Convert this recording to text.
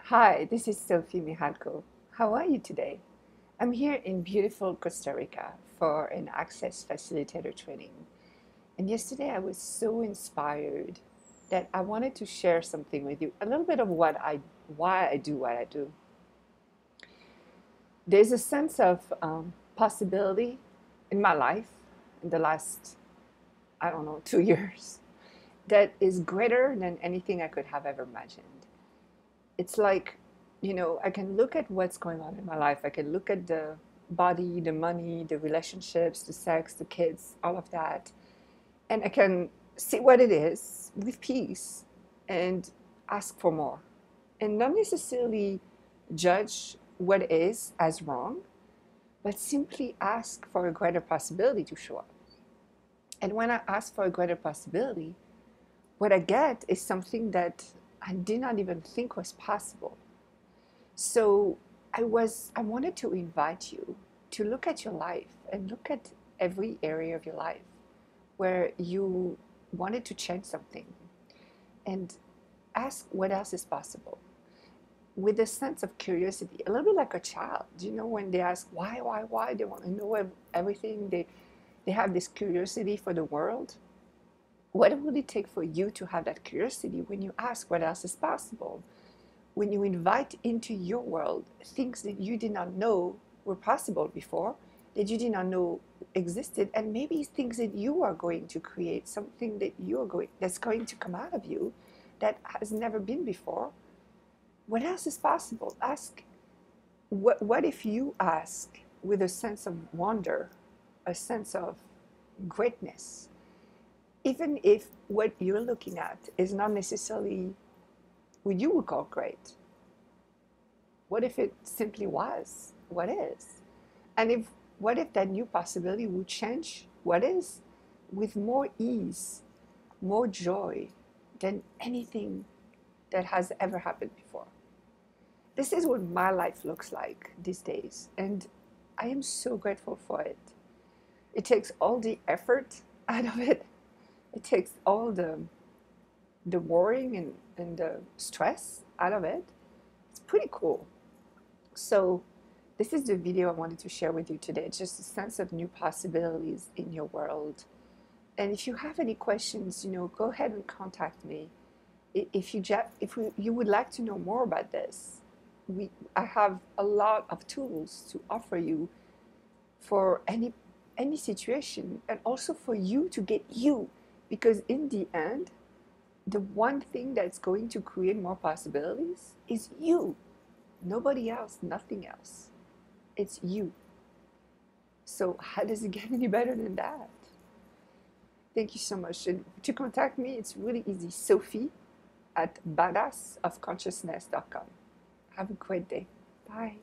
Hi, this is Sophie Mihalko. How are you today? I'm here in beautiful Costa Rica for an Access Facilitator training. And yesterday I was so inspired that I wanted to share something with you, a little bit of why I do what I do. There's a sense of possibility in my life in the last, I don't know, 2 years that is greater than anything I could have ever imagined. It's like, I can look at what's going on in my life. I can look at the body, the money, the relationships, the sex, the kids, all of that. And I can see what it is with peace and ask for more. And not necessarily judge what is as wrong, but simply ask for a greater possibility to show up. And when I ask for a greater possibility, what I get is something that I did not even think was possible. So I wanted to invite you to look at your life and look at every area of your life where you wanted to change something and ask what else is possible with a sense of curiosity, a little bit like a child. When they ask why, they want to know everything. They have this curiosity for the world. What would it take for you to have that curiosity when you ask what else is possible? When you invite into your world things that you did not know were possible before, that you did not know existed, and maybe things that you are going to create, something that's going to come out of you that has never been before. What else is possible? Ask. What if you ask with a sense of wonder, a sense of greatness, even if what you're looking at is not necessarily what you would call great? What if it simply was what is? And what if that new possibility would change what is with more ease, more joy than anything that has ever happened before? This is what my life looks like these days, and I am so grateful for it. It takes all the effort out of it. It takes all the worrying and the stress out of it. It's pretty cool. So this is the video I wanted to share with you today. Just a sense of new possibilities in your world. And if you have any questions, go ahead and contact me. If you would like to know more about this, I have a lot of tools to offer you for any situation, and also for you to get you. Because in the end, the one thing that's going to create more possibilities is you. Nobody else, nothing else. It's you. So how does it get any better than that? Thank you so much. And to contact me, it's really easy. Sophie at badassofconsciousness.com. Have a great day. Bye.